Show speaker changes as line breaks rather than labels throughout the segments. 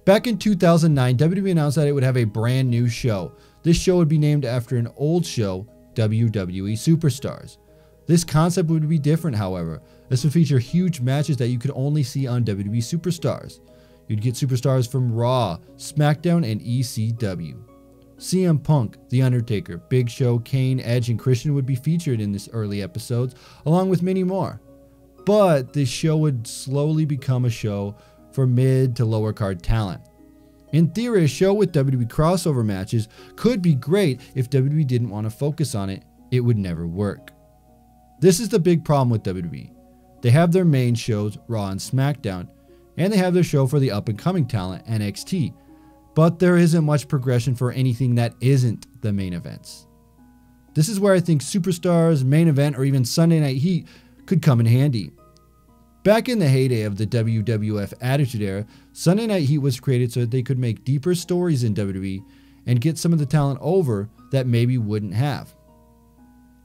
Back in 2009, WWE announced that it would have a brand new show. This show would be named after an old show, WWE Superstars. This concept would be different, however. This would feature huge matches that you could only see on WWE Superstars. You'd get superstars from Raw, SmackDown, and ECW. CM Punk, The Undertaker, Big Show, Kane, Edge, and Christian would be featured in this early episodes, along with many more. But this show would slowly become a show for mid to lower card talent. In theory, a show with WWE crossover matches could be great if WWE didn't want to focus on it. It would never work. This is the big problem with WWE. They have their main shows, Raw and SmackDown, and they have their show for the up-and-coming talent, NXT. But there isn't much progression for anything that isn't the main events. This is where I think Superstars, Main Event, or even Sunday Night Heat could come in handy. Back in the heyday of the WWF Attitude Era, Sunday Night Heat was created so that they could make deeper stories in WWE and get some of the talent over that maybe wouldn't have.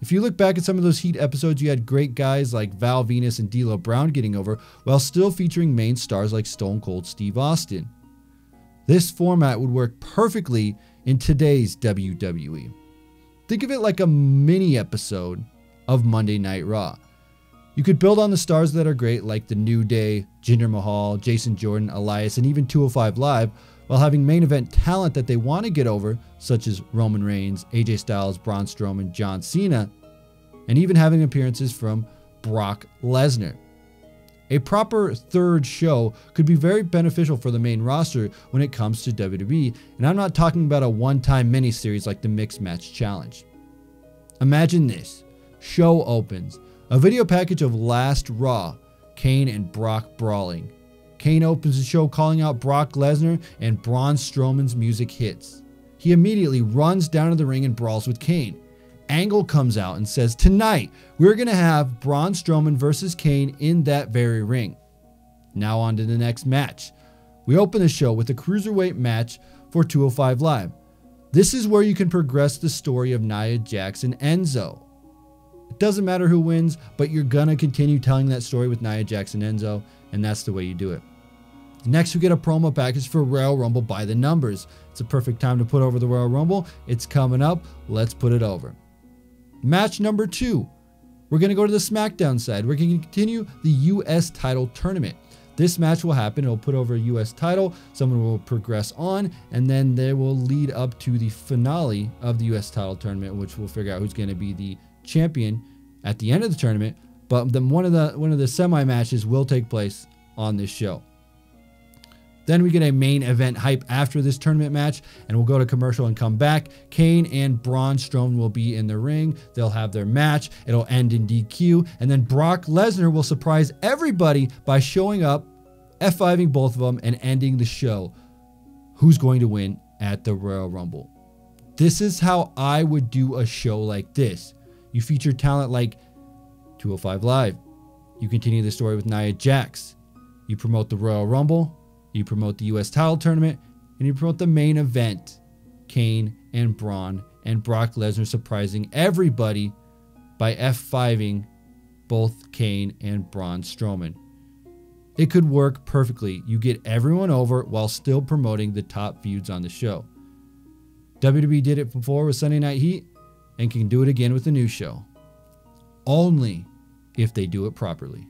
If you look back at some of those Heat episodes, you had great guys like Val Venus and D'Lo Brown getting over while still featuring main stars like Stone Cold Steve Austin. This format would work perfectly in today's WWE. Think of it like a mini episode of Monday Night Raw. You could build on the stars that are great like The New Day, Jinder Mahal, Jason Jordan, Elias, and even 205 Live, while having main event talent that they want to get over, such as Roman Reigns, AJ Styles, Braun Strowman, John Cena, and even having appearances from Brock Lesnar. A proper third show could be very beneficial for the main roster when it comes to WWE, and I'm not talking about a one-time miniseries like the Mixed Match Challenge. Imagine this. Show opens. A video package of Last Raw, Kane and Brock brawling. Kane opens the show calling out Brock Lesnar, and Braun Strowman's music hits. He immediately runs down to the ring and brawls with Kane. Angle comes out and says, "Tonight, we're going to have Braun Strowman versus Kane in that very ring." Now on to the next match. We open the show with a cruiserweight match for 205 Live. This is where you can progress the story of Nia Jax and Enzo. It doesn't matter who wins, but you're going to continue telling that story with Nia Jax and Enzo, and that's the way you do it. Next, we get a promo package for Royal Rumble by the numbers. It's a perfect time to put over the Royal Rumble. It's coming up. Let's put it over. Match number 2. We're going to go to the SmackDown side. We're going to continue the US title tournament. This match will happen. It'll put over a US title. Someone will progress on, and then they will lead up to the finale of the US title tournament, which we'll figure out who's going to be the champion at the end of the tournament. But then one of the semi matches will take place on this show. Then we get a main event hype after this tournament match, and we'll go to commercial and come back. Kane and Braun Strowman will be in the ring. They'll have their match. It'll end in DQ, and then Brock Lesnar will surprise everybody by showing up, F5ing both of them, and ending the show. Who's going to win at the Royal Rumble? This is how I would do a show like this. You feature talent like 205 Live. You continue the story with Nia Jax. You promote the Royal Rumble. You promote the US title tournament, and you promote the main event, Kane and Braun and Brock Lesnar surprising everybody by F5ing both Kane and Braun Strowman. It could work perfectly. You get everyone over while still promoting the top feuds on the show. WWE did it before with Sunday Night Heat and can do it again with the new show. Only if they do it properly.